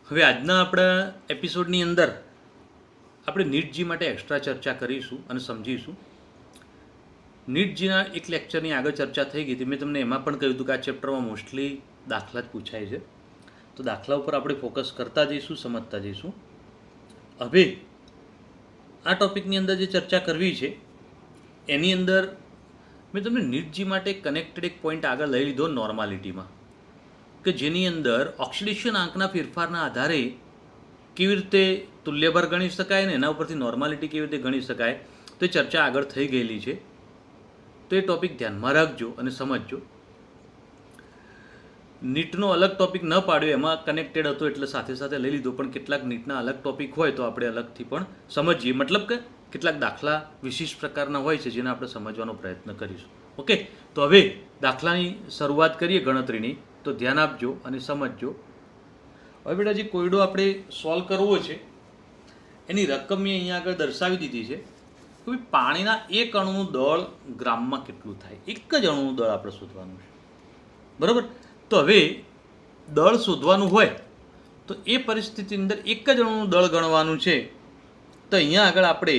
હવે આજના આપણા એપિસોડની અંદર આપણે નીટજી માટે એક્સ્ટ્રા ચર્ચા કરીશું અને સમજીશું. નીટજીના એક લેક્ચરની આગળ ચર્ચા થઈ ગઈ હતી. મેં તમને એમાં પણ કહ્યું હતું કે આ ચેપ્ટરમાં મોસ્ટલી દાખલા જ પૂછાય છે, તો દાખલા ઉપર આપણે ફોકસ કરતા જઈશું, સમજતા જઈશું. હવે આ ટૉપિકની અંદર જે ચર્ચા કરવી છે એની અંદર મેં તમને નીટજી માટે કનેક્ટેડ એક પોઈન્ટ આગળ લઈ લીધો નોર્માલિટીમાં, કે જેની અંદર ઓક્સિડેશન આંકના ફેરફારના આધારે કેવી રીતે તુલ્યભાર ગણી શકાય ને એના ઉપરથી નોર્માલિટી કેવી રીતે ગણી શકાય, તો એ ચર્ચા આગળ થઈ ગયેલી છે. તો એ ટૉપિક ધ્યાનમાં રાખજો અને સમજજો. નીટનો અલગ ટૉપિક ન પાડ્યો, એમાં કનેક્ટેડ હતો એટલે સાથે સાથે લઈ લીધો, પણ કેટલાક નીટના અલગ ટૉપિક હોય તો આપણે અલગથી પણ સમજીએ. મતલબ કે કેટલાક દાખલા વિશિષ્ટ પ્રકારના હોય છે જેને આપણે સમજવાનો પ્રયત્ન કરીશું. ઓકે, તો હવે દાખલાની શરૂઆત કરીએ ગણતરીની, તો ધ્યાન આપજો અને સમજજો. હવે બેટા જે કોયડો આપણે સોલ્વ કરવો છે એની રકમ મેં અહીંયા આગળ દર્શાવી દીધી છે કે ભાઈ પાણીના એક અણુનું દળ ગ્રામમાં કેટલું થાય. એક જ અણુનું દળ આપણે શોધવાનું છે, બરાબર. તો હવે દળ શોધવાનું હોય તો એ પરિસ્થિતિની અંદર એક જ અણુનું દળ ગણવાનું છે. તો અહીંયા આગળ આપણે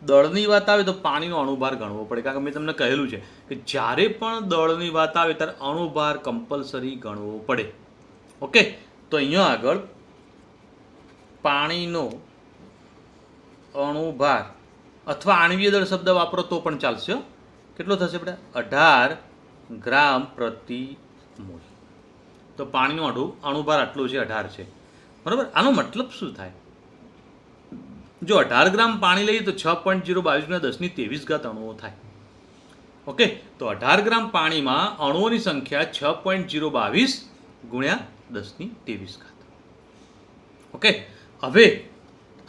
દળની વાત આવે તો પાણીનો અણુભાર ગણવો પડે, કારણ કે મેં તમને કહેલું છે કે જ્યારે પણ દળની વાત આવે ત્યારે અણુભાર કમ્પલસરી ગણવો પડે. ઓકે, તો અહીંયા આગળ પાણીનો અણુભાર અથવા આણ્વીય દળ શબ્દ વાપરો તો પણ ચાલશે. કેટલો થશે બેટા? 18 ગ્રામ પ્રતિ મોલ. તો પાણીનો અણુભાર આટલો છે, 18 છે, બરાબર. આનો મતલબ શું થાય? જો 18 ગ્રામ પાણી લઈએ તો 6.022 × 10⁻23 અણુઓ થાય. ઓકે, તો 18 ગ્રામ પાણીમાં અણુઓની સંખ્યા 6.022 × 10⁻23. ઓકે, હવે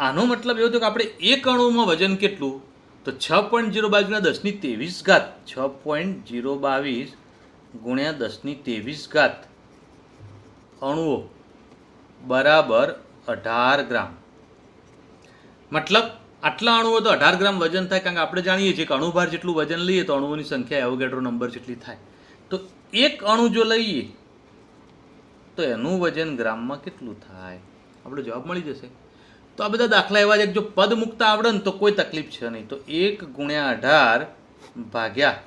આનો મતલબ એવો થયો કે આપણે એક અણુમાં વજન કેટલું, તો 6.022 × 10⁻23 6.022 × 10⁻23 અણુઓ બરાબર 18 ગ્રામ. મતલબ આટલા અણુઓ તો 18 ગ્રામ વજન થાય, કારણ કે આપણે જાણીએ છીએ કે અણુભાર જેટલું વજન લઈએ તો અણુઓની સંખ્યા એવોગેડ્રો નંબર જેટલી થાય. તો એક અણુ જો લઈએ તો એનું વજન ગ્રામમાં કેટલું થાય, આપણો જવાબ મળી જશે. તો આ બધા દાખલા એવા છે કે જો પદ મૂકતા આવડે ને તો કોઈ તકલીફ છે નહીં. તો 1 × 18 ભાગ્યા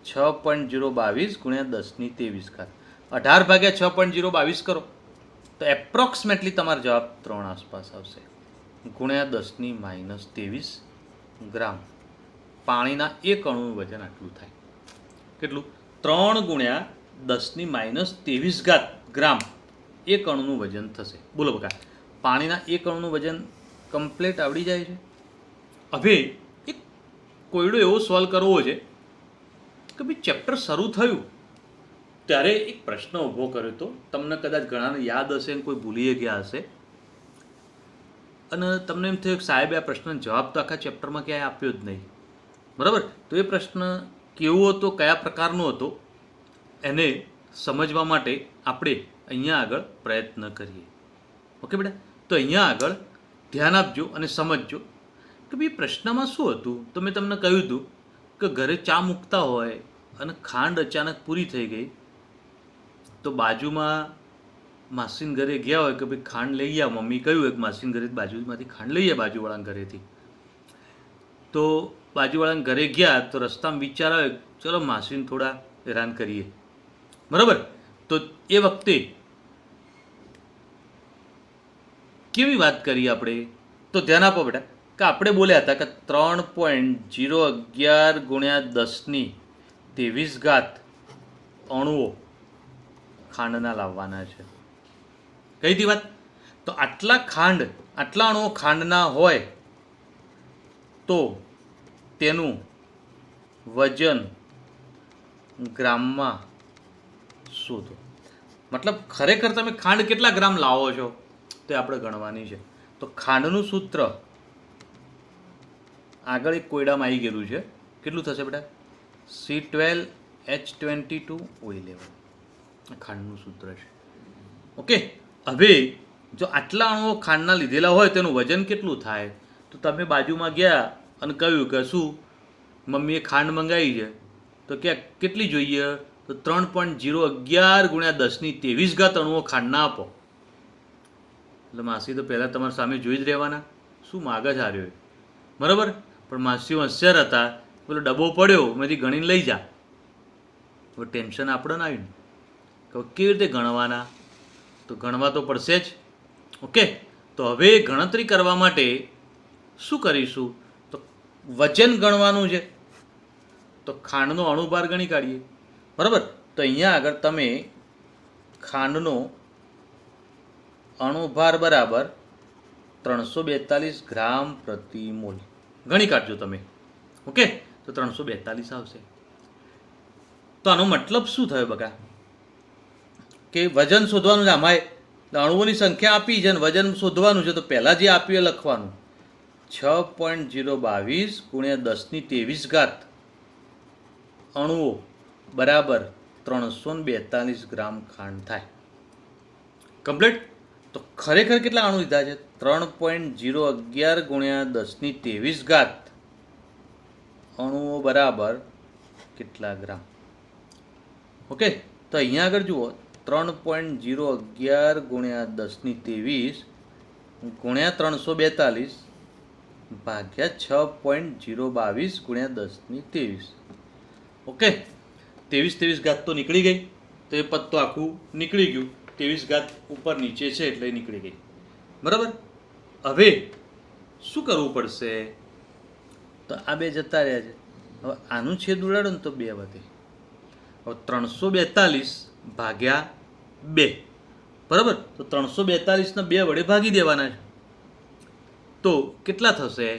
6.022 × 10⁻23. 18 ભાગ્યા 6.022 કરો તો એપ્રોક્સિમેટલી તમારો જવાબ 3 આસપાસ આવશે, ગુણ્યા 10⁻23 ગ્રામ. પાણીના એક અણુનું વજન આટલું થાય. કેટલું? 3 × 10⁻23 ગ્રામ એક અણુનું વજન થશે. બોલો બકા, પાણીના એક અણુનું વજન કમ્પ્લીટ આવડી જાય છે. હવે એક કોયડો એવો સોલ્વ કરવો છે કે ભાઈ ચેપ્ટર શરૂ થયું ત્યારે એક પ્રશ્ન ઊભો કર્યો હતો. તમને કદાચ ઘણાને યાદ હશે ને કોઈ ભૂલી ગયા હશે, અને તમને એમ થયું કે સાહેબે આ પ્રશ્નનો જવાબ તો આખા ચેપ્ટરમાં ક્યાંય આપ્યો જ નહીં, બરાબર. તો એ પ્રશ્ન કેવો હતો, કયા પ્રકારનો હતો, એને સમજવા માટે આપણે અહીંયા આગળ પ્રયત્ન કરીએ. ઓકે બેટા, તો અહીંયા આગળ ધ્યાન આપજો અને સમજજો કે ભાઈ પ્રશ્નમાં શું હતું. તો મેં તમને કહ્યું હતું કે ઘરે ચા મૂકતા હોય અને ખાંડ અચાનક પૂરી થઈ ગઈ, તો બાજુમાં માસીન ઘરે ગયા હોય કે ભાઈ ખાંડ લઈ આવ. મમ્મી કહ્યું એક માસીન ઘરે બાજુમાંથી ખાંડ લઈએ બાજુવાળાના ઘરેથી. તો બાજુવાળાના ઘરે ગયા તો રસ્તામાં વિચાર આવે ચલો માસીને થોડા હેરાન કરીએ, બરાબર. તો એ વખતે કેવી વાત કરીએ આપણે, તો ધ્યાન આપો બેટા કે આપણે બોલ્યા હતા કે 3.011 × 10⁻23 અણુઓ ખાંડના લાવવાના છે. કઈ હતી વાત? તો આટલા અણુઓ ખાંડના હોય તો તેનું વજન ગ્રામમાં શોધો. મતલબ ખરેખર તમે ખાંડ કેટલા ગ્રામ લાવો છો તે આપણે ગણવાની છે. તો ખાંડનું સૂત્ર આગળ એક કોયડામાં આવી ગયેલું છે. કેટલું થશે બેટા? C12H22O11 ખાંડનું સૂત્ર છે. ઓકે, હવે જો આટલા અણુઓ ખાંડના લીધેલા હોય તેનું વજન કેટલું થાય, તો તમે બાજુમાં ગયા અને કહ્યું કે શું મમ્મીએ ખાંડ મંગાવી છે, તો ક્યાં કેટલી જોઈએ, તો 3.011 × 10⁻23 અણુઓ ખાંડના આપો. એટલે માસી તો પહેલાં તમારી સામે જોઈ જ રહેવાના, શું માગ જ હાર્યો એ, બરાબર. પણ માસી હોશિયાર હતા, પેલો ડબ્બો પડ્યો મેંથી ગણીને લઈ જા. હવે ટેન્શન આપણે ને આવ્યું કે કેવી રીતે ગણવાના, તો ગણવા તો પડશે જ. ઓકે, તો હવે ગણતરી કરવા માટે શું કરીશું, તો વજન ગણવાનું છે, તો ખાંડનો અણુભાર ગણી કાઢીએ, બરાબર. તો અહીંયા આગળ તમે ખાંડનો અણુભાર બરાબર 342 ગ્રામ પ્રતિ મોલ ગણી કાઢજો તમે. ઓકે, તો 342 આવશે. તો આનો મતલબ શું થયો બકા, કે વજન શોધવાનું છે. આમાં અણુઓની સંખ્યા આપી છે અને વજન શોધવાનું છે, તો પહેલાં જે આપ્યું એ લખવાનું 6.022 ગુણ્યા 10⁻23 અણુઓ બરાબર 342 ગ્રામ ખાંડ થાય. કમ્પ્લીટ. તો ખરેખર કેટલા અણુ લીધા છે, 3.011 ગુણ્યા 10⁻23 અણુઓ બરાબર કેટલા ગ્રામ. ઓકે, તો અહીંયા આગળ જુઓ 3.011 ગુણ્યા 10⁻23 ગુણ્યા 342 ભાગ્યા 6.022 ગુણ્યા 10⁻23. ઓકે, 23 તો નીકળી ગઈ, તો એ પદ તો આખું નીકળી ગયું. 23 ઉપર નીચે છે એટલે નીકળી ગઈ, બરાબર. હવે શું કરવું પડશે, તો આ બે જતા રહ્યા છે. હવે આનું છેદ ઉડાડો ને તો 2 વધે. હવે 342 ભાગ્યા 2, બરાબર. તો 342ને 2 વડે ભાગી દેવાના છે, તો કેટલા થશે,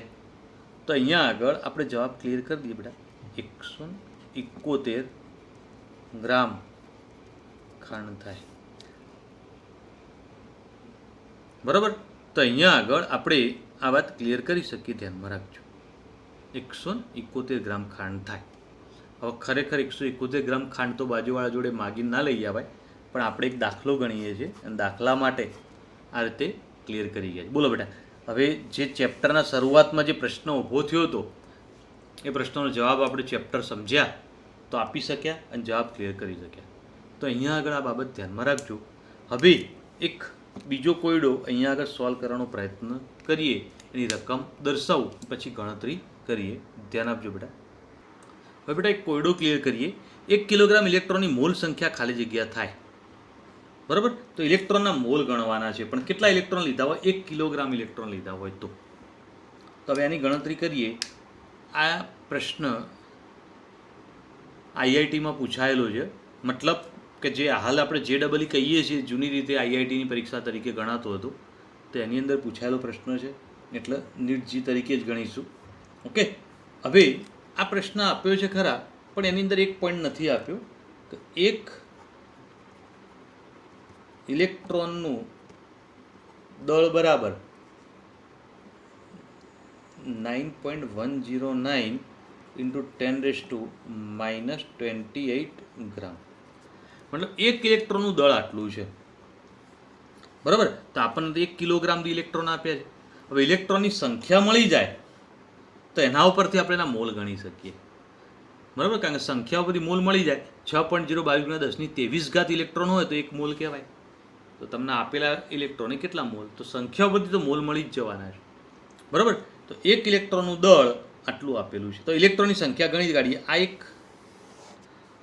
તો અહીંયા આગળ આપણે જવાબ ક્લિયર કરી દઈએ બેટા. 171 ગ્રામ ખાંડ થાય, બરાબર. તો અહીંયા આગળ આપણે આ વાત ક્લિયર કરી શકીએ, ધ્યાનમાં રાખજો. 171 ગ્રામ ખાંડ થાય. હવે ખરેખર 171 ગ્રામ ખાંડ તો બાજુવાળા જોડે માગીને ના લઈ આવાય, પણ આપણે એક દાખલો ગણીએ છીએ અને દાખલા માટે આ રીતે ક્લિયર કરી ગયા છે. બોલો બેટા, હવે જે ચેપ્ટરના શરૂઆતમાં જે પ્રશ્ન ઊભો થયો હતો એ પ્રશ્નનો જવાબ આપણે ચેપ્ટર સમજ્યા તો આપી શક્યા અને જવાબ ક્લિયર કરી શક્યા. તો અહીંયા આગળ આ બાબત ધ્યાનમાં રાખજો. હવે એક બીજો કોયડો અહીંયા આગળ સોલ્વ કરવાનો પ્રયત્ન કરીએ, એની રકમ દર્શાવું, પછી ગણતરી કરીએ. ધ્યાન આપજો બેટા. હવે બેટા એક કોયડો ક્લિયર કરીએ. 1 કિલોગ્રામ ઇલેક્ટ્રોનની મોલ સંખ્યા ખાલી જગ્યા થાય, બરાબર. તો ઇલેક્ટ્રોનના મોલ ગણવાના છે, પણ કેટલા ઇલેક્ટ્રોન લીધા હોય, 1 કિલોગ્રામ ઇલેક્ટ્રોન લીધા હોય તો હવે આની ગણતરી કરીએ. આ પ્રશ્ન આઈઆઈટીમાં પૂછાયેલો છે, મતલબ કે જે હાલ આપણે JEE કહીએ છીએ, જૂની રીતે આઈઆઈટીની પરીક્ષા તરીકે ગણાતો હતો, તો એની અંદર પૂછાયેલો પ્રશ્ન છે, એટલે NEET તરીકે જ ગણીશું. ઓકે, હવે આ પ્રશ્ન આપ્યો છે ખરા, પણ એની અંદર એક પોઈન્ટ નથી આપ્યો કે એક ઇલેક્ટ્રોનનું દળ બરાબર 9.109 × 10⁻28 ગ્રામ. મતલબ 1 ઇલેક્ટ્રોનનું દળ આટલું છે, બરાબર. તો આપણને 1 કિલોગ્રામ ઇલેક્ટ્રોન આપ્યા છે. હવે ઇલેક્ટ્રોનની સંખ્યા મળી જાય તો એના ઉપરથી આપણે એના મોલ ગણી શકીએ, બરાબર. કારણ કે સંખ્યા ઉપરથી મોલ મળી જાય. 6.022 × 10⁻23 ઇલેક્ટ્રોન હોય તો 1 મોલ કહેવાય. તો તમને આપેલા ઇલેક્ટ્રોને કેટલા મોલ, તો સંખ્યા ઉપરથી તો મોલ મળી જ જવાના છે, બરાબર. તો 1 ઇલેક્ટ્રોનનું દળ આટલું આપેલું છે, તો ઇલેક્ટ્રોનની સંખ્યા ગણી કાઢીએ. આ એક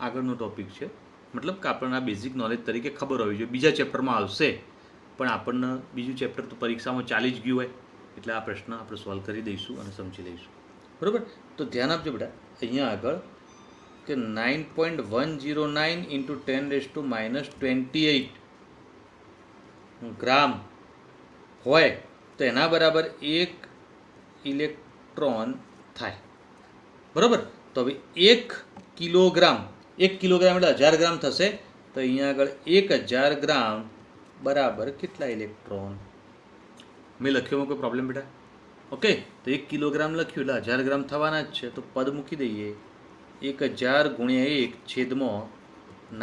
આગળનો ટોપિક છે, મતલબ કે આપણને આ બેઝિક નોલેજ તરીકે ખબર હોવી જોઈએ. બીજા ચેપ્ટરમાં આવશે, પણ આપણને બીજું ચેપ્ટર તો પરીક્ષામાં ચાલી જ ગયું હોય, એટલે આ પ્રશ્ન આપણે સોલ્વ કરી દઈશું અને સમજી લઈશું, બરાબર. તો ધ્યાન આપજો બેટા. અહીંયા આગળ કે 9.109 × 10⁻28 ગ્રામ હોય તો એના બરાબર 1 ઇલેક્ટ્રોન થાય, બરાબર. તો હવે 1 કિલોગ્રામ એટલે 1000 ગ્રામ થશે. તો અહીંયા આગળ 1000 ગ્રામ બરાબર કેટલા ઇલેક્ટ્રોન મેં લખ્યો, કોઈ પ્રોબ્લેમ બેટા? ઓકે, તો 1 કિલોગ્રામ લખ્યું એટલે 1000 ગ્રામ થવાના જ છે, તો પદ મૂકી દઈએ. 1000 × 1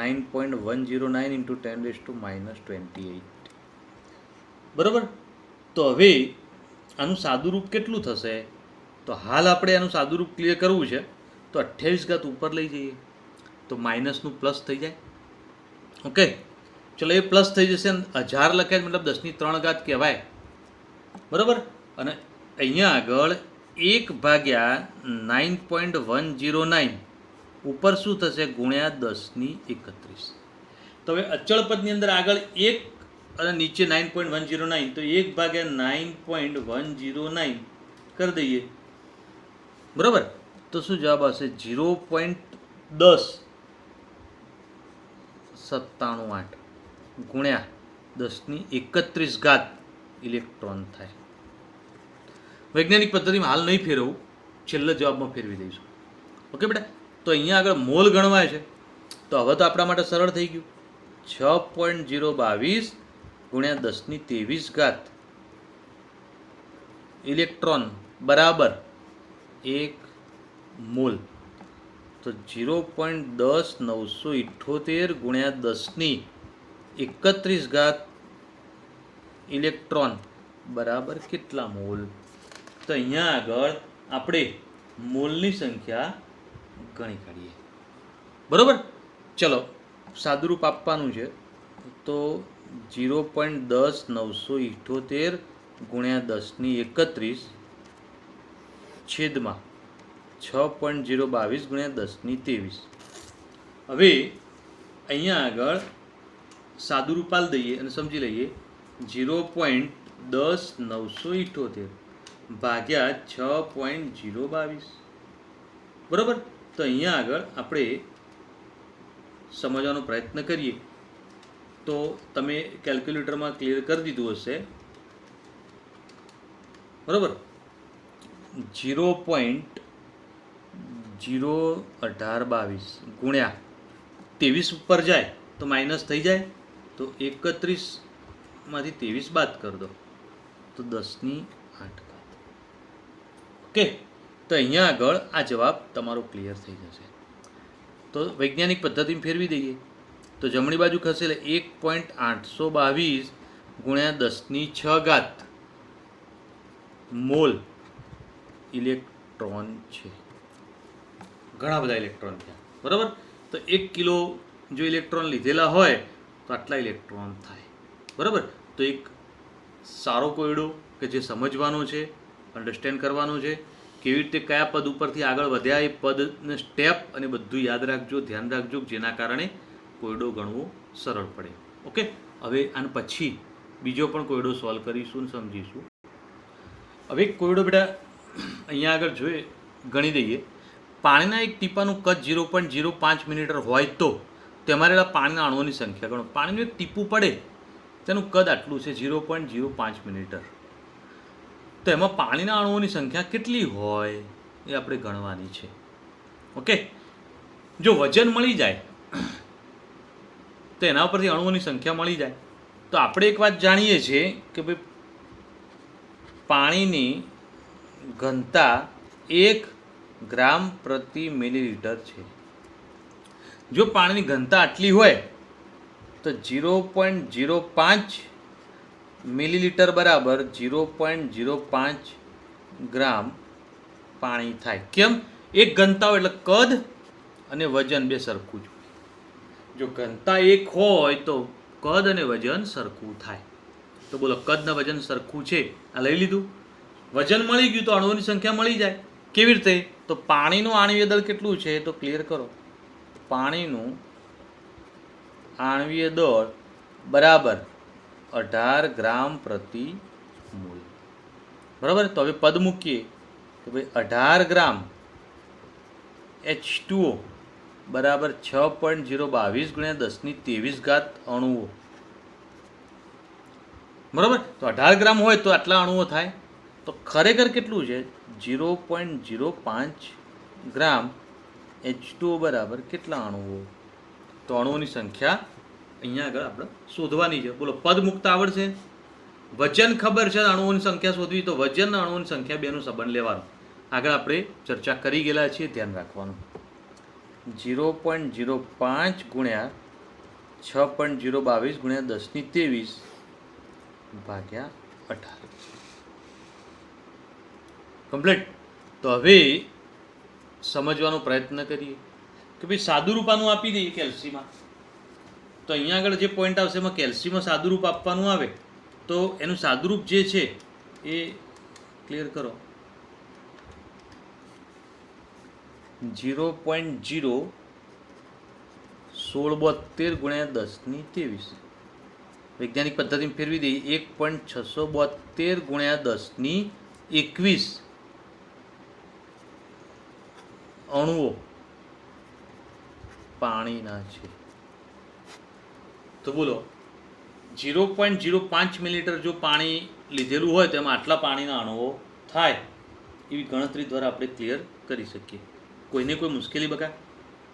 9.109 × 10⁻28, બરાબર. તો હવે આનું સાદુરૂપ કેટલું થશે, તો હાલ આપણે આનું સાદુરૂપ ક્લિયર કરવું છે, તો 28 ઉપર લઈ જઈએ તો માઇનસનું પ્લસ થઈ જાય. ઓકે, ચલો એ પ્લસ થઈ જશે, 1000 લખાય મતલબ 10³ કહેવાય, બરાબર. અને અહીંયા આગળ 1/9.109 ઉપર શું થશે? ગુણ્યા 10⁻31. તો હવે અચળ પદની અંદર આગળ 1 અને નીચે 9.109, તો 1/9.109 કરી દઈએ, બરાબર. તો શું જવાબ આવશે? 0.10798 ગુણ્યા 10⁻31 ઇલેક્ટ્રોન થાય. વૈજ્ઞાનિક પદ્ધતિમાં હાલ નહીં ફેરવું, છેલ્લા જવાબમાં ફેરવી દઈશું. ઓકે બેટા. તો અહીંયા આગળ મોલ ગણવાય છે, તો હવે તો આપણા માટે સરળ થઈ ગયું. 6.022 ગુણ્યા 10⁻23 ઇલેક્ટ્રોન બરાબર 1 મોલ. તો 0.10978 ગુણ્યા 10⁻31 ઇલેક્ટ્રોન બરાબર કેટલા મોલ? તો અહીંયા આગળ આપણે મોલની સંખ્યા ગણી કાઢીએ, બરાબર. ચલો સાદુરૂપ આપવાનું છે, તો 0.10978 ગુણ્યા 10⁻31 છેદમાં 6.022 ગુણ્યા 10⁻23. હવે અહીંયા આગળ સાદુરૂપ આલ દઈએ અને સમજી લઈએ. 0.10978 ભાગ્યા 6.022, બરાબર. તો અહીંયા આગળ આપણે સમજવાનો પ્રયત્ન કરીએ, તો તમે કેલ્ક્યુલેટરમાં ક્લિયર કરી દીધું હશે, બરાબર. 0.01822 ગુણ્યા 23 ઉપર જાય તો માઇનસ થઈ જાય, તો 31માંથી 23 બાદ કરી દો તો 10⁸. ઓકે. તો અહીંયા આગળ આ જવાબ તમારો ક્લિયર થઈ જશે. તો વૈજ્ઞાનિક પદ્ધતિમાં ફેરવી દઈએ, તો જમણી બાજુ ખસે એટલે 1.822 ગુણ્યા 10⁶ મોલ ઇલેક્ટ્રોન છે. ઘણા બધા ઇલેક્ટ્રોન થયા, બરાબર. તો 1 કિલો જો ઇલેક્ટ્રોન લીધેલા હોય તો આટલા ઇલેક્ટ્રોન થાય, બરાબર. તો એક સારો કોયડો કે જે સમજવાનો છે, અન્ડરસ્ટેન્ડ કરવાનો છે, કેવી રીતે કયા પદ ઉપરથી આગળ વધ્યા એ પદને સ્ટેપ અને બધું યાદ રાખજો, ધ્યાન રાખજો, જેના કારણે કોયડો ગણવો સરળ પડે. ઓકે. હવે આને પછી બીજો પણ કોયડો સોલ્વ કરીશું અને સમજીશું. હવે એક કોયડો બેટા અહીંયા આગળ જોઈએ, ગણી દઈએ. પાણીના એક ટીપાનું કદ 0.05 મિલીમીટર હોય તો તેમાં રહેલા પાણીના અણુઓની સંખ્યા ગણો. પાણીનું એક ટીપું પડે તેનું કદ આટલું છે 0.05 મિલીમીટર. તો એમાં પાણીના અણુઓની સંખ્યા કેટલી હોય એ આપણે ગણવાની છે. ઓકે. જો વજન મળી જાય તો એના ઉપરથી અણુઓની સંખ્યા મળી જાય. તો આપણે એક વાત જાણીએ છીએ કે ભાઈ પાણીની ઘનતા 1 ગ્રામ પ્રતિ મિલીલીટર છે. જો પાણીની ઘનતા આટલી હોય તો 0.05 મિલીલીટર બરાબર 0.05 ગ્રામ પાણી થાય. કેમ? એક ઘનતા હોય એટલે કદ અને વજન બે સરખું જ હોય. જો ઘનતા 1 હોય તો કદ અને વજન સરખું થાય. તો બોલો, કદ ને વજન સરખું છે, આ લઈ લીધું. વજન મળી ગયું તો અણુઓની સંખ્યા મળી જાય. કેવી રીતે? તો પાણીનું આણ્વીય દળ કેટલું છે તો ક્લિયર કરો. પાણીનું આણ્વીય દળ બરાબર 18 ગ્રામ પ્રતિ મોલ, બરાબર. તો હવે પદ મૂકીએ તો ભાઈ 18 ગ્રામ H2O બરાબર 6.022 ગુણ્યા 10⁻23 અણુઓ, બરાબર. તો 18 ગ્રામ હોય તો આટલા અણુઓ થાય. તો ખરેખર કેટલું છે? 0.05 ગ્રામ H2O બરાબર કેટલા અણુઓ? તો અણુઓની સંખ્યા અહીંયા આગળ આપણે શોધવાની છે. બોલો, પદ મુક્ત આવડશે? વજન ખબર છે, અણુઓની સંખ્યા શોધવી, તો વજન અને અણુઓની સંખ્યા બેનો સંબંધ લેવાનો. આગળ આપણે ચર્ચા કરી ગયેલા છીએ, ધ્યાન રાખવાનું. 0.05 ગુણ્યા 6.022 ગુણ્યા 10⁻23 ભાગ્યા 18 કમ્પ્લીટ. તો હવે સમજવાનો પ્રયત્ન કરીએ કે ભાઈ સાદુરૂપ આનું આપી દઈએ કેલ્સીમાં. તો અહીંયા આગળ જે પોઈન્ટ આવશે એમાં કેલ્શિયમમાં સાદુરૂપ આપવાનું આવે, તો એનું સાદુરૂપ જે છે એ ક્લિયર કરો. 0.01672 ગુણ્યા 10^23. વૈજ્ઞાનિક પદ્ધતિમાં ફેરવી દઈએ 1.672 ગુણ્યા 10^21 અણુઓ પાણીના છે. તો બોલો 0.05 મિલીલીટર જો પાણી લીધેલું હોય તો એમાં આટલા પાણીના અણુઓ થાય એવી ગણતરી દ્વારા આપણે ક્લિયર કરી શકીએ. કોઈને કોઈ મુશ્કેલી બકા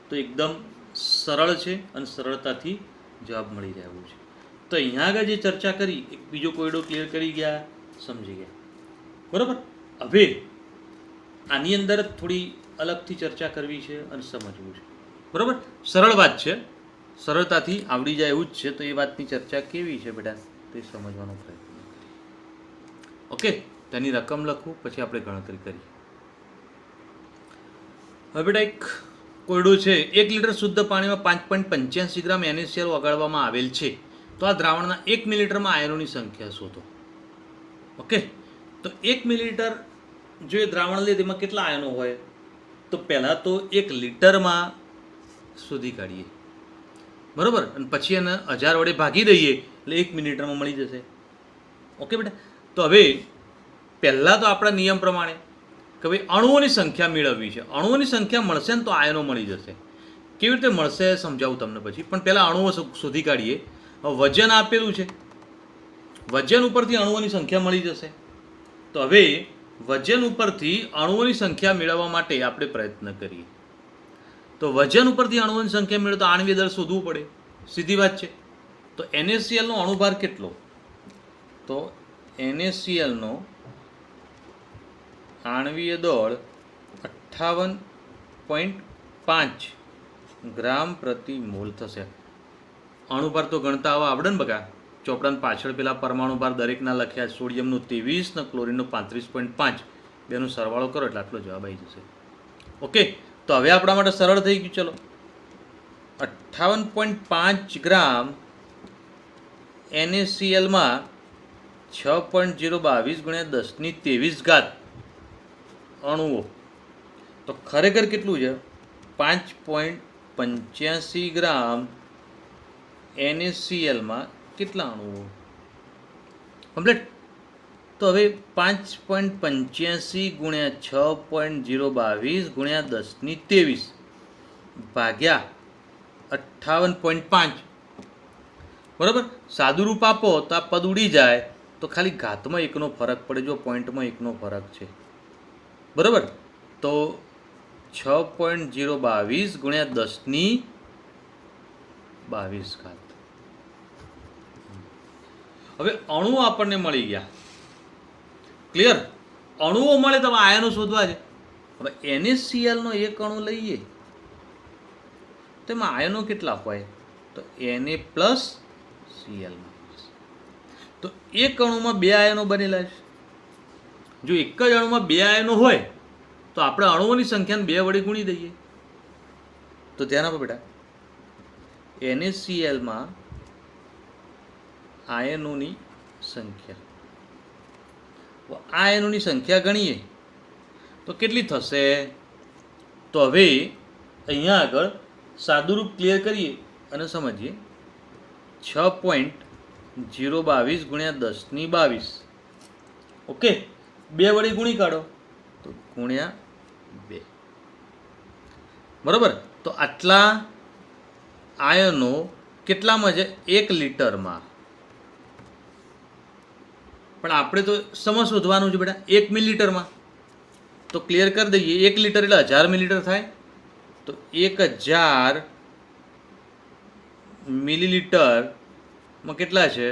તો એકદમ સરળ છે અને સરળતાથી જવાબ મળી જાય એવું છે. તો અહીંયા આગળ જે ચર્ચા કરી એક બીજો કોયડો ક્લિયર કરી ગયા, સમજી ગયા, બરાબર. હવે આની અંદર થોડી અલગથી ચર્ચા કરવી છે અને સમજવું છે, બરાબર. સરળ વાત છે, સરળતાથી આવડી જાય એવું જ છે. તો એ વાતની ચર્ચા કેવી છે બેટા તે સમજવાનો પ્રયત્ન કરીએ. ઓકે, તેની રકમ લખું પછી આપણે ગણતરી કરીએ. હવે બેટા એક કોયડો છે. 1 લીટર શુદ્ધ પાણીમાં 5.85 ગ્રામ NaCl ઓગાળવામાં આવેલ છે. તો આ દ્રાવણના 1 મિલીલીટરમાં આયનોની સંખ્યા શોધો. ઓકે, તો 1 મિલીલીટર જો એ દ્રાવણ લે તેમાં કેટલા આયનો હોય? તો પહેલાં તો 1 લીટરમાં શોધી કાઢીએ, બરાબર, અને પછી એને 1000 વડે ભાગી દઈએ એટલે 1 મિલીલીટરમાં મળી જશે. ઓકે બેટા, તો હવે પહેલાં તો આપણા નિયમ પ્રમાણે કે ભાઈ અણુઓની સંખ્યા મેળવવી છે. અણુઓની સંખ્યા મળશે ને તો આયનો મળી જશે. કેવી રીતે મળશે સમજાવું તમને પછી, પણ પહેલાં અણુઓ શોધી કાઢીએ. વજન આપેલું છે, વજન ઉપરથી અણુઓની સંખ્યા મળી જશે. તો હવે વજન ઉપરથી અણુઓની સંખ્યા મેળવવા માટે આપણે પ્રયત્ન કરીએ. તો વજન ઉપરથી અણુઓની સંખ્યા મેળવે તો આણ્વીય દળ શોધવું પડે, સીધી વાત છે. તો NaCl નો અણુભાર કેટલો? તો NaCl નો આણ્વીય દળ 58.5 ગ્રામ પ્રતિ મોલ થશે. અણુભાર તો ગણતા આવડે ને બકા, ચોપડાની પાછળ પેલા પરમાણુ ભાર દરેકના લખ્યા. સોડિયમનું 23 ને ક્લોરીનનું 35.5, બેનો સરવાળો કરો એટલે આટલો જવાબ આવી જશે. ઓકે, તો હવે આપણા માટે સરળ થઈ ગયું. ચલો, 58.5 ગ્રામ NaCl માં 6.022 ગુણ્યા 10^23 અણુઓ. તો ખરેખર કેટલું છે? 5.85 ગ્રામ NaCl માં કેટલા અણુઓ? કમ્પ્લીટ. તો હવે 5.85 ગુણ્યા 6.022 ગુણ્યા 10^23 ભાગ્યા 58.5, બરાબર. સાદું રૂપ આપો તો આ પદ ઉડી જાય, તો ખાલી ઘાતમાં એકનો ફરક પડે, જો પોઈન્ટમાં એકનો ફરક છે, બરાબર. તો 6.022 ગુણ્યા 10^22. હવે અણુઓ આપણને મળી ગયા, ક્લિયર. અણુઓ મળે તો આયનો શોધવા છે. હવે NaCl નો એક અણુ લઈએ તેમાં આયનો કેટલા હોય? તો Na+Cl. તો એક અણુમાં 2 આયનો બનેલા છે. જો એક જ અણુમાં 2 આયનો હોય તો આપણે અણુઓની સંખ્યાને 2 વડે ગુણી દઈએ. તો ધ્યાન આપો બેટા, NaCl માં આયનોની સંખ્યા, આયનોની સંખ્યા ગણીએ તો કેટલી થશે? તો હવે અહીંયા આગળ સાદુરૂપ ક્લિયર કરીએ અને સમજીએ. 6.022 ગુણ્યા 10^22. ઓકે, 2 વડે ગુણી કાઢો તો ગુણ્યા 2, બરાબર. તો આટલા આયનો કેટલામાં છે? 1 લીટરમાં. પણ આપણે તો સમય શોધવાનું છે બેટા 1 મિલીલીટરમાં. તો ક્લિયર કરી દઈએ. 1 લીટર એટલે 1000 મિલીલીટર થાય. તો 1000 મિલીલીટરમાં કેટલા છે?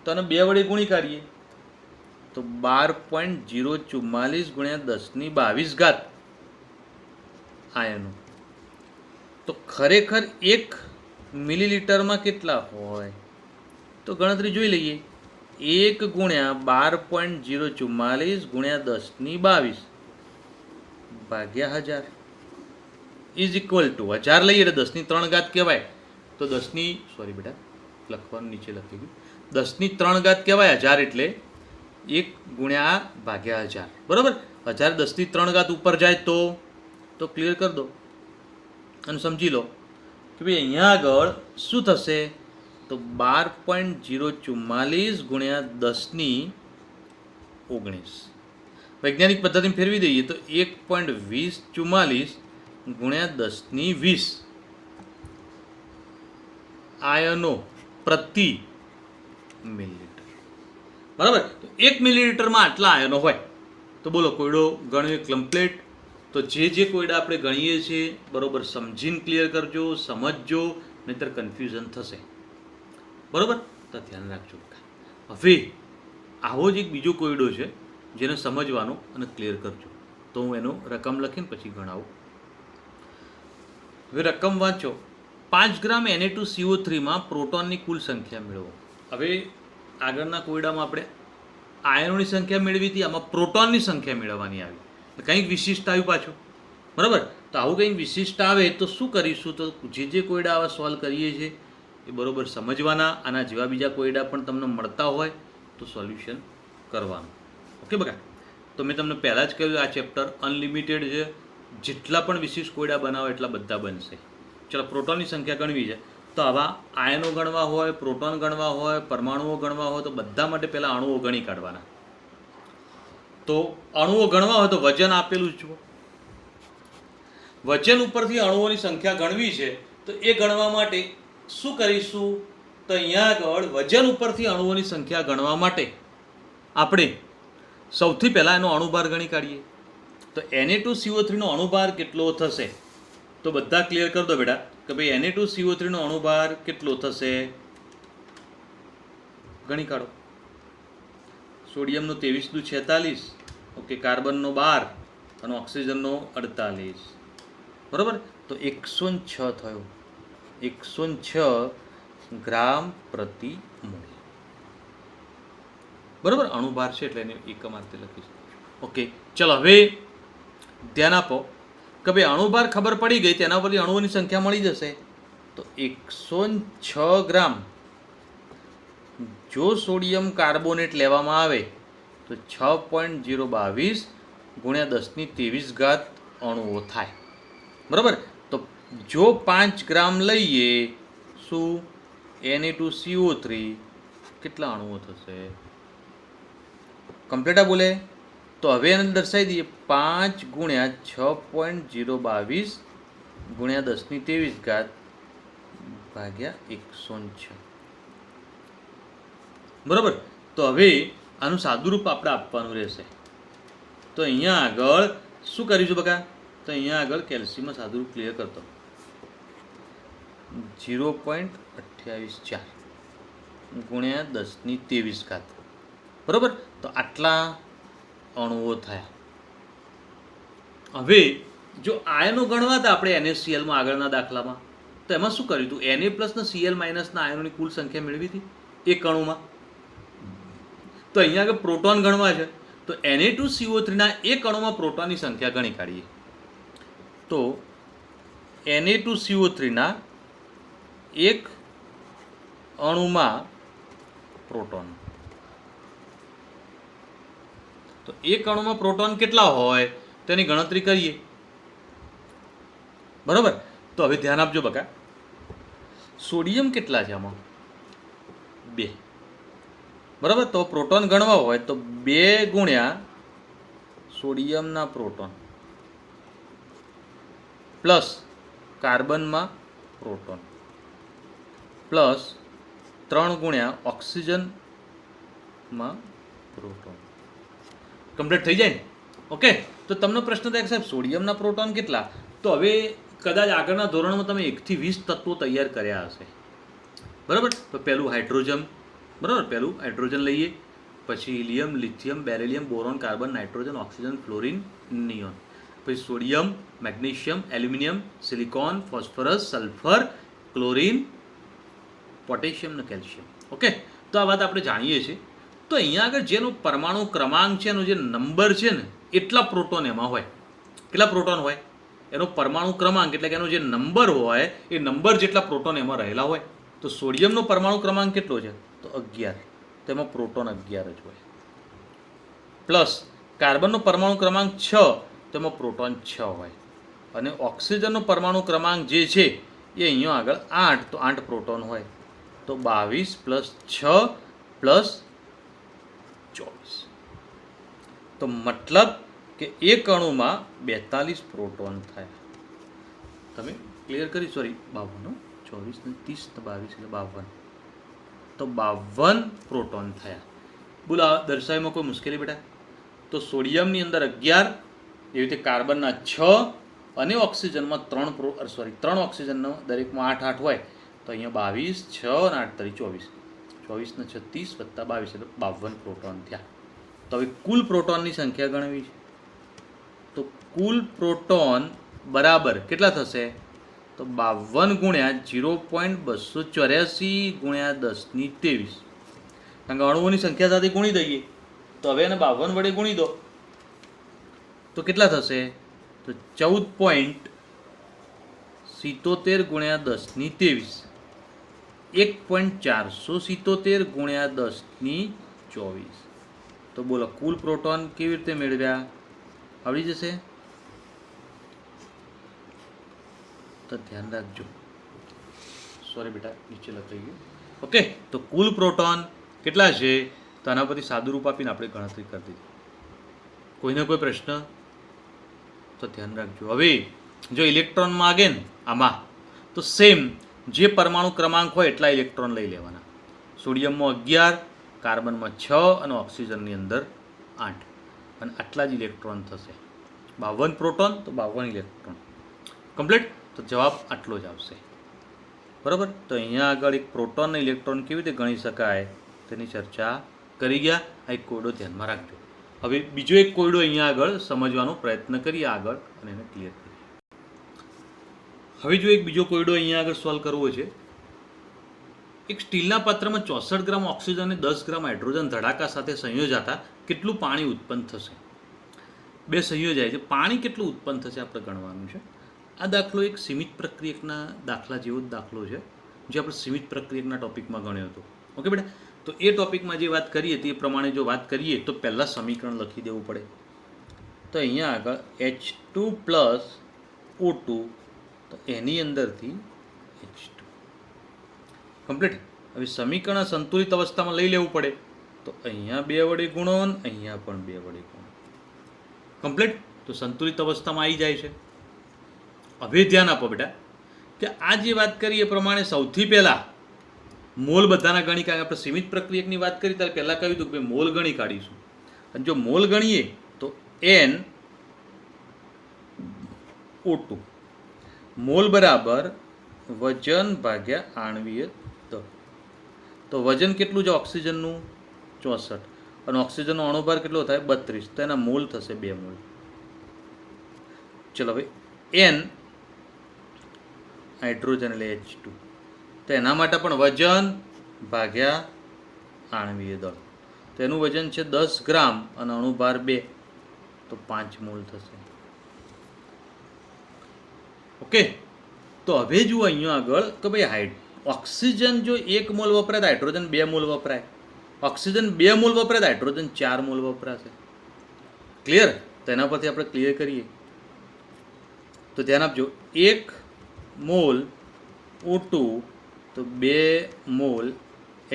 તો આને 2 વડે ગુણી કાઢીએ તો 12.044 ગુણ્યા 10^22 આયનો. તો ખરેખર 1 મિલીલીટરમાં કેટલા હોય? તો ગણતરી જોઈ લઈએ. 1 ગુણ્યા 12.044 ગુણ્યા 10^22 ભાગ્યા 1000 ઇઝ ઇક્વલ ટુ 1000 લઈએ એટલે 10^3 કહેવાય. તો 10ની સોરી બેટા લખવાનું નીચે લખી ગયું 10ની 3 ઘાત કહેવાય 1000 એટલે 1 ગુણ્યા ભાગ્યા 1000 બરાબર 1000 10ની 3 ઘાત ઉપર જાય તો ક્લિયર કરી દો અને સમજી લો કે ભાઈ અહીંયા આગળ શું થશે તો 12.044 ગુણ્યા 10ની 19 વૈજ્ઞાનિક પદ્ધતિમાં ફેરવી દઈએ તો 1.2044 ગુણ્યા 10ની 20 આયનો પ્રતિ મિલીલીટર બરાબર તો 1 મિલીલીટરમાં આટલા આયનો હોય તો બોલો કોયડો ગણ્યો કમ્પ્લીટ તો જે કોયડા આપણે ગણીએ છીએ બરાબર સમજીને ક્લિયર કરજો સમજજો નહીંતર કન્ફ્યુઝન થશે બરાબર તો ધ્યાન રાખજો હવે આવો જ એક બીજો કોયડો છે જેને સમજવાનો અને ક્લિયર કરજો તો હું એનો રકમ લખીને પછી ગણાવું હવે રકમ વાંચો 5 ગ્રામ Na2CO3માં પ્રોટોનની કુલ સંખ્યા મેળવો હવે આગળના કોયડામાં આપણે આયનોની સંખ્યા મેળવી હતી આમાં પ્રોટોનની સંખ્યા મેળવવાની આવી કંઈક વિશિષ્ટ આવ્યું પાછું બરાબર તો આવું કંઈક વિશિષ્ટ આવે તો શું કરીશું તો જે કોયડા આવા સોલ્વ કરીએ છીએ એ બરાબર સમજવાના આના જેવા બીજા કોયડા પણ તમને મળતા હોય તો સોલ્યુશન કરવાનું ઓકે બકા તો મેં તમને પહેલાં જ કહ્યું આ ચેપ્ટર અનલિમિટેડ છે જેટલા પણ વિશિષ્ટ કોયડા બનાવો એટલા બધા બનશે ચલો પ્રોટોનની સંખ્યા ગણવી છે તો આવા આયનો ગણવા હોય પ્રોટોન ગણવા હોય પરમાણુઓ ગણવા હોય તો બધા માટે પહેલાં અણુઓ ગણી કાઢવાના તો અણુઓ ગણવા હોય તો વજન આપેલું જુઓ વજન ઉપરથી અણુઓની સંખ્યા ગણવી છે તો એ ગણવા માટે શું કરીશું તો અહીંયા આગળ વજન ઉપરથી અણુઓની સંખ્યા ગણવા માટે આપણે સૌથી પહેલાં એનો અણુભાર ગણી કાઢીએ તો Na2CO3 નો અણુભાર કેટલો થશે તો બધા ક્લિયર કરી દો બેટા કે ભાઈ Na2CO3 નો અણુભાર કેટલો થશે ગણી કાઢો સોડિયમનો 23×46 ઓકે કાર્બનનો 12 અને ઓક્સિજનનો 48 બરાબર તો 106 થયો 106 ગ્રામ પ્રતિ મોલ બરાબર અણુભાર છે એટલે એને એકમ રીતે લખીશું ઓકે ચલો હવે ધ્યાન આપો કે ભાઈ અણુભાર ખબર પડી ગઈ તેના પરથી અણુઓની સંખ્યા મળી જશે તો 106 ગ્રામ જો સોડિયમ કાર્બોનેટ લેવામાં આવે તો 6.022 ગુણ્યા 10ની 23 અણુઓ થાય બરાબર તો જો 5 ગ્રામ લઈએ શું Na2CO3 કેટલા અણુઓ થશે કમ્પ્લીટ બોલે તો હવે એને દર્શાવી દઈએ 5 ગુણ્યા 6.022 ગુણ્યા 10ની 23 ભાગ્યા 106 બરાબર તો હવે આનું સાદુરૂપ આપણે આપવાનું રહેશે તો અહીંયા આગળ શું કરીશું બકા તો અહીંયા આગળ કેલ્શિયમમાં સાદુરૂપ ક્લિયર કરતો 0.284 ગુણ્યા 10ની 23 બરાબર તો આટલા અણુઓ થયા હવે જો આયનો ગણવા હતા આપણે NaClમાં આગળના દાખલામાં તો એમાં શું કર્યું હતું Na પ્લસ ને Cl માઇનસના આયનોની કુલ સંખ્યા મેળવી હતી એક અણુમાં તો અહીંયા આગળ પ્રોટોન ગણવા છે તો Na2CO3 ના એક અણુમાં પ્રોટોનની સંખ્યા ગણી કાઢીએ તો Na2CO3 ના એક અણુમાં પ્રોટોન તો એક અણુમાં પ્રોટોન કેટલા હોય તેની ગણતરી કરીએ બરાબર તો હવે ધ્યાન આપજો બકા સોડિયમ કેટલા છે આમાં 2 બરાબર તો પ્રોટોન ગણવા હોય તો 2 ગુણ્યા સોડિયમના પ્રોટોન પ્લસ કાર્બનમાં પ્રોટોન પ્લસ 3 ગુણ્યા ઓક્સિજનમાં પ્રોટોન કમ્પ્લીટ થઈ જાય ને ઓકે તો તમને પ્રશ્ન થાય કે સાહેબ સોડિયમના પ્રોટોન કેટલા તો હવે કદાચ આગળના ધોરણમાં તમે 1 થી 20 તત્વો તૈયાર કર્યા હશે બરાબર તો પહેલું હાઇડ્રોજન બરાબર પહેલું હાઇડ્રોજન લઈએ પછી helium lithium beryllium boron carbon nitrogen oxygen fluorine neon પછી sodium magnesium aluminium silicon phosphorus sulphur chlorine potassium અને કેલ્શિયમ ઓકે તો આ વાત આપણે જાણીએ છીએ તો અહીંયા આગળ જેનો પરમાણુ ક્રમાંક છે એનો જે નંબર છે ને એટલા પ્રોટોન એમાં હોય કેટલા પ્રોટોન હોય એનો પરમાણુ ક્રમાંક એટલે કે એનો જે નંબર હોય એ નંબર જેટલા પ્રોટોન એમાં રહેલા હોય. તો સોડિયમનો પરમાણુ ક્રમાંક કેટલો છે? તો 11. તો એમાં પ્રોટોન 11 જ હોય. પ્લસ કાર્બનનો પરમાણુ ક્રમાંક 6, તો એમાં પ્રોટોન 6 હોય. અને ઓક્સિજનનો પરમાણુ ક્રમાંક જે છે એ અહીંયા આગળ 8, તો 8 પ્રોટોન હોય. તો 22 પ્લસ 6 પ્લસ 24. તો મતલબ કે એક અણુમાં 42 પ્રોટોન થાય. તમે ક્લિયર કરી? સોરી, 52, 24 ને 30 ને 22 એટલે 52. તો 52 પ્રોટોન થયા. બોલો, દર્શાવવામાં કોઈ મુશ્કેલી બેટા? તો સોડિયમની અંદર 11, એવી રીતે કાર્બનના 6 અને ઓક્સિજનમાં 3 ઓક્સિજનનો દરેકમાં 8 હોય. તો અહીંયા 22, 6 અને 8 તરી 24. 24 ને 36 વત્તા 22 એટલે 52 પ્રોટોન થયા. તો હવે કુલ પ્રોટોનની સંખ્યા ગણવી છે. તો કુલ પ્રોટોન બરાબર કેટલા થશે? તો 52 ગુણ્યા 0.284 ગુણ્યા 10^23. કારણ કે અણુઓની સંખ્યા સાથે ગુણી દઈએ. તો હવે એને 52 વડે ગુણી દો તો કેટલા થશે? તો 14.77 ગુણ્યા 10^23. 1.477 ગુણ્યા 10^24. તો બોલો, કુલ પ્રોટોન કેવી રીતે મેળવ્યા? આવડી જશે? તો ધ્યાન રાખજો. સોરી બેટા, નીચે લખાઈ ગયું. ઓકે, તો કુલ પ્રોટોન કેટલા છે? તો આના પરથી સાદું રૂપ આપીને આપણે ગણતરી કરી દીધી. કોઈને કોઈ પ્રશ્ન? તો ધ્યાન રાખજો. હવે જો ઇલેક્ટ્રોન માગે ને આમાં, તો સેમ જે પરમાણુ ક્રમાંક હોય એટલા ઇલેક્ટ્રોન લઈ લેવાના. સોડિયમમાં 11, કાર્બનમાં 6 અને ઓક્સિજનની અંદર 8. અને આટલા જ ઇલેક્ટ્રોન થશે. 52 પ્રોટોન તો 52 ઇલેક્ટ્રોન. કમ્પ્લીટ. તો જવાબ આટલો જ આવશે. બરાબર. તો અહીંયા આગળ એક પ્રોટોન અને ઇલેક્ટ્રોન કેવી રીતે ગણી શકાય તેની ચર્ચા કરી ગયા. આ એક કોયડો ધ્યાનમાં રાખજો. હવે બીજો એક કોયડો અહીંયા આગળ સમજવાનો પ્રયત્ન કરીએ આગળ અને એને ક્લિયર કરીએ. હવે જો એક બીજો કોયડો અહીંયા આગળ સોલ્વ કરવો છે. એક સ્ટીલના પાત્રમાં 64 ગ્રામ ઓક્સિજન અને 10 ગ્રામ હાઇડ્રોજન ધડાકા સાથે સંયોજાતા કેટલું પાણી ઉત્પન્ન થશે? બે સંયોજાય છે, પાણી કેટલું ઉત્પન્ન થશે આપણે ગણવાનું છે. આ દાખલો એક સીમિત પ્રક્રિયકના દાખલા જેવો જ દાખલો છે, જે આપણે સીમિત પ્રક્રિયકના ટોપિકમાં ગણ્યો હતો. ઓકે બેટા. તો એ ટોપિકમાં જે વાત કરીએ તે પ્રમાણે જો વાત કરીએ તો પહેલાં સમીકરણ લખી દેવું પડે. તો અહીંયા આગળ H2 પ્લસ O2, તો એની અંદરથી H2 કમ્પ્લીટ. હવે સમીકરણ સંતુલિત અવસ્થામાં લઈ લેવું પડે. તો અહીંયા 2 વડે ગુણો, અહીંયા પણ 2 વડે ગુણો. કમ્પ્લીટ. તો સંતુલિત અવસ્થામાં આવી જાય છે. હવે ધ્યાન આપો બેટા કે આ જે વાત કરી એ પ્રમાણે સૌથી પહેલાં મોલ બધાના ગણી કાઢે. આપણે સીમિત પ્રક્રિયકની વાત કરી ત્યારે પહેલાં કહ્યું હતું કે ભાઈ મોલ ગણી કાઢીશું. અને જો મોલ ગણીએ તો NO2 મોલ બરાબર વજન ભાગ્યા આણ્વીય દળ. તો વજન કેટલું છે ઓક્સિજનનું? 64. અને ઓક્સિજનનો અણુભાર કેટલો થાય? 32. તો એના મોલ થશે 2 મોલ. ચલો હવે N હાઇડ્રોજન એટલે H2. તો એના માટે પણ વજન ભાગ્યા આણ્વીય દળ. તો એનું વજન છે 10 ગ્રામ અને અણુભાર 2, તો 5 મોલ થશે. ઓકે. તો હવે જુઓ અહીંયા આગળ કે ભાઈ ઓક્સિજન જો 1 મોલ વપરાય તો હાઇડ્રોજન 2 મોલ વપરાય. ઓક્સિજન 2 મોલ વપરાય તો હાઇડ્રોજન 4 મોલ વપરાશે. ક્લિયર? તો એના પરથી આપણે ક્લિયર કરીએ. તો ધ્યાન આપજો. 1 મોલ O2 તો 2 મોલ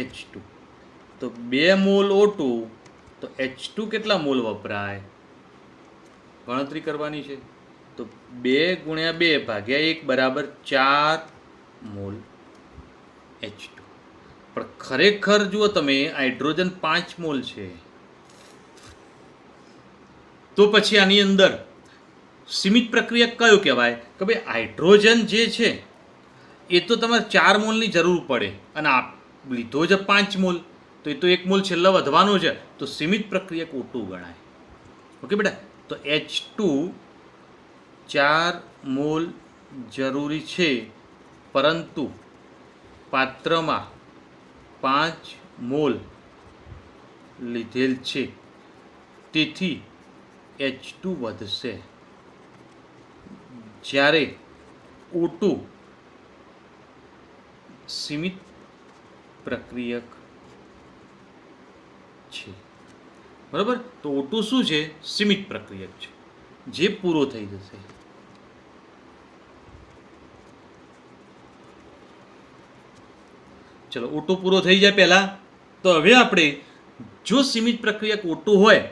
H2. તો 2 મોલ O2 તો H2 કેટલા મોલ વપરાય? ગણતરી કરવાની છે. તો 2 ગુણ્યા 2 ભાગ્યા 1 બરાબર 4 મોલ H2. પણ ખરેખર જુઓ તમે, હાઇડ્રોજન 5 મોલ છે. તો પછી આની અંદર સીમિત પ્રક્રિયા કયો કહેવાય? કે ભાઈ હાઇડ્રોજન જે છે એ તો તમારે 4 મોલની જરૂર પડે અને આપ લીધો છે 5 મોલ, તો એ તો 1 મોલ છેલ્લા વધવાનો છે. તો સીમિત પ્રક્રિયક O2 ગણાય. ઓકે બેટા. તો H2 4 મોલ જરૂરી છે, પરંતુ પાત્રમાં 5 મોલ લીધેલ છે, તેથી H2 વધશે. જ્યારે O2 સીમિત પ્રક્રિયક છે, બરાબર. તો O2 શું છે? સીમિત પ્રક્રિયક છે, જે પૂરો થઈ જશે. ચલો O2 પૂરો થઈ જાય પહેલા. તો હવે આપણે જો સીમિત પ્રક્રિયક O2 હોય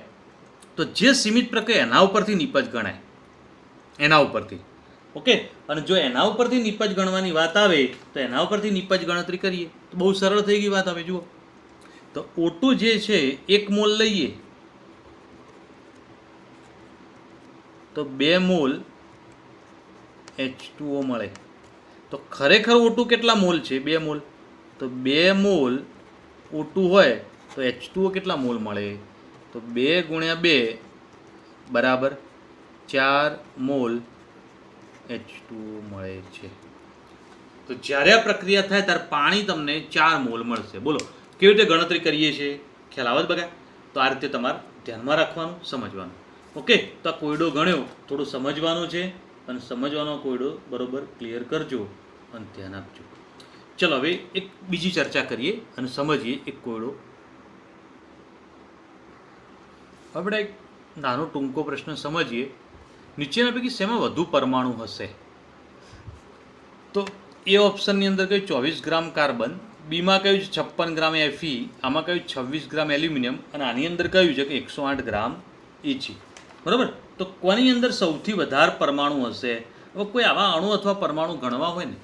તો જે સીમિત પ્રક્રિયા એના ઉપરથી નિપજ ગણાય, એના ઉપરથી. ઓકે. અને જો એના ઉપરથી નિપજ ગણવાની વાત આવે તો એના ઉપરથી નિપજ ગણતરી કરીએ તો બહુ સરળ થઈ ગઈ વાત. હવે જુઓ તો O2 જે છે 1 મોલ લઈએ તો 2 મોલ H2O મળે. તો ખરેખર O2 કેટલા મોલ છે? 2 મોલ. તો 2 મોલ O2 હોય તો H2O કેટલા મોલ મળે? તો 2 ગુણ્યા 2 બરાબર 4 મોલ H2O મળે છે. તો જ્યારે આ પ્રક્રિયા થાય ત્યારે પાણી તમને 4 મોલ મળશે. બોલો કેવી રીતે ગણતરી કરીએ છીએ? ખ્યાલ આવે બગા? તો આ રીતે તમારે ધ્યાનમાં રાખવાનું, સમજવાનું. ઓકે. તો આ કોયડો ગણ્યો, થોડું સમજવાનું છે અને સમજવાનો કોયડો બરોબર ક્લિયર કરજો અને ધ્યાન આપજો. ચલો હવે એક બીજી ચર્ચા કરીએ અને સમજીએ એક કોયડો. આપણે એક નાનો ટૂંકો પ્રશ્ન સમજીએ. નીચેના પૈકી શેમાં વધુ પરમાણુ હશે? તો એ ઓપ્શનની અંદર કયું 24 ગ્રામ કાર્બન, બીમાં કયું છે 56 ગ્રામ Fe, આમાં કયું 26 ગ્રામ એલ્યુમિનિયમ અને આની અંદર કયું છે કે 108 ગ્રામ Ag. બરાબર. તો કોની અંદર સૌથી વધારે પરમાણુ હશે? હવે કોઈ આવા અણુ અથવા પરમાણુ ગણવા હોય ને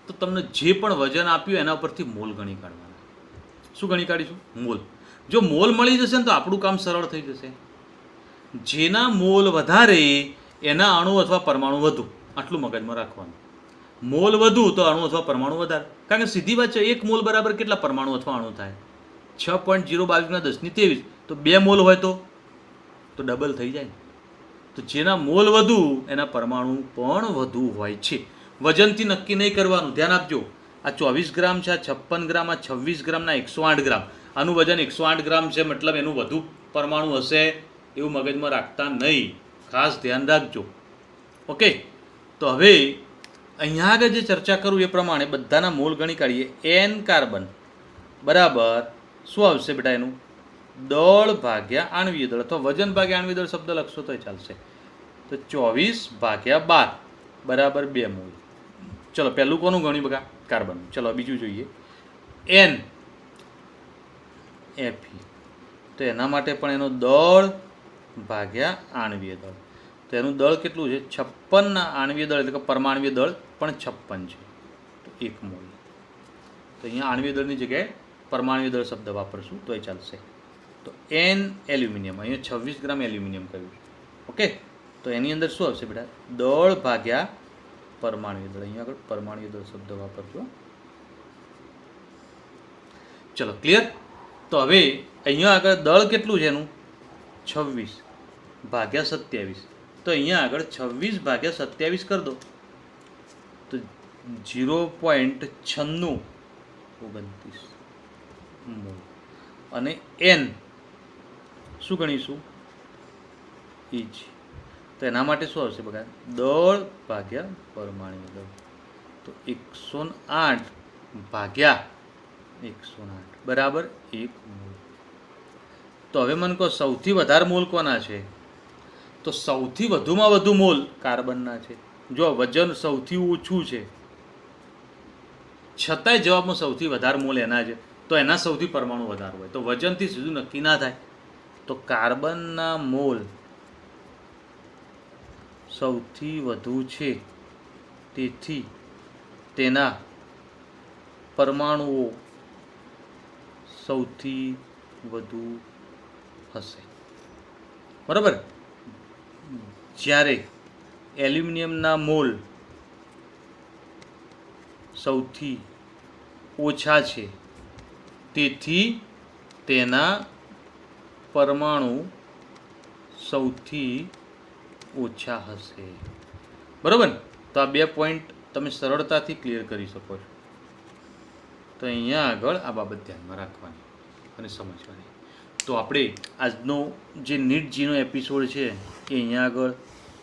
તો તમને જે પણ વજન આપ્યું એના પરથી મોલ ગણી કાઢવાના. શું ગણી કાઢીશું? મોલ. જો મોલ મળી જશે ને તો આપણું કામ સરળ થઈ જશે. જેના મોલ વધારે એના અણુ અથવા પરમાણુ વધુ, આટલું મગજમાં રાખવાનું. મોલ વધુ તો અણુ અથવા પરમાણુ વધારે. કારણ કે સીધી વાત છે, 1 મોલ બરાબર કેટલા પરમાણુ અથવા અણુ થાય? 6.022 તો 2 મોલ હોય તો ડબલ થઈ જાય. તો જેના મોલ વધુ એના પરમાણુ પણ વધુ હોય છે. વજનથી નક્કી નહીં કરવાનું, ધ્યાન આપજો. આ 24 ગ્રામ છે, આ 56 ગ્રામ, આ 26 ગ્રામના 108 ગ્રામ. આનું વજન 108 ગ્રામ છે, મતલબ એનું વધુ પરમાણુ હશે એવું મગજમાં રાખતા નહીં. ખાસ ધ્યાન રાખજો. ઓકે. તો હવે અહીંયા આગળ જે ચર્ચા કરું એ પ્રમાણે બધાના મોલ ગણી કાઢીએ. N કાર્બન બરાબર શું આવશે બેટા? એનું દળ ભાગ્યા આણ્વીય દળ અથવા વજન ભાગ્યા આણ્વીય દળ શબ્દ લખશો તો ચાલશે. તો 24/12 બરાબર 2 મોલ. ચલો પહેલું કોનું ગણ્યું બગા? કાર્બન. ચલો બીજું જોઈએ. N Fe. તો એના માટે પણ એનો દળ ભાગ્યા આણ્વીય દળ. તો એનું દળ કેટલું છે? 56 ના આણ્વીય દળ એટલે કે પરમાણ્વીય દળ પણ 56 છે, તો 1 મોલ. તો અહીંયા આણ્વીય દળની જગ્યાએ પરમાણ્વીય દળ શબ્દ વાપરશું તો એ ચાલશે. તો N એલ્યુમિનિયમ, અહીંયા 26 ગ્રામ એલ્યુમિનિયમ કહ્યું છે. ઓકે. તો એની અંદર શું આવશે બેટા? દળ ભાગ્યા પરમાણ્વીય દળ. અહીંયા આગળ પરમાણ્વીય દળ શબ્દ વાપરજો. ચલો ક્લિયર. તો હવે અહીંયા આગળ દળ કેટલું છે એનું? 26/27. તો અહીંયા આગળ 26/27 કરી દો તો 0.9629 મોલ. અને N શું ગણીશું? Eg. તો એના માટે શું આવશે બગા? દળ ભાગ્યા પરમાણ્વીય દળ. તો 108/108 બરાબર 1 મોલ. તો હવે મને કહો સૌથી વધારે મોલ કોના છે? તો સૌથી વધુમાં વધુ મોલ કાર્બનના છે. જો વજન સૌથી ઓછું છે છતાંય જવાબમાં સૌથી વધારે મોલ એના છે, તો એના સૌથી પરમાણુ વધારે હોય તો વજનથી સીધું નક્કી ના થાય. તો કાર્બનના મોલ સૌથી વધુ છે, તેથી તેના પરમાણુઓ સૌથી વધુ હશે. બરાબર. જ્યારે એલ્યુમિનિયમના મોલ સૌથી ઓછા છે, તેથી તેના પરમાણુ સૌથી ઓછા હશે. બરાબર. તો આ 2 પોઈન્ટ તમે સરળતાથી ક્લિયર કરી શકો છો. તો અહીંયા આગળ આ બાબત ધ્યાનમાં રાખવાની અને સમજવાની. તો આપણે આજનો જે નીટ જીનો એપિસોડ છે એ અહીંયા આગળ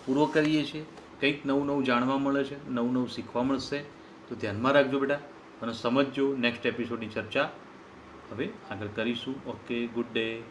પૂરો કરીએ છીએ. કંઈક નવું નવું જાણવા મળે છે, નવું નવું શીખવા મળશે. તો ધ્યાનમાં રાખજો બેટા અને સમજજો. નેક્સ્ટ એપિસોડની ચર્ચા હવે આગળ કરીશું. Okay, good day.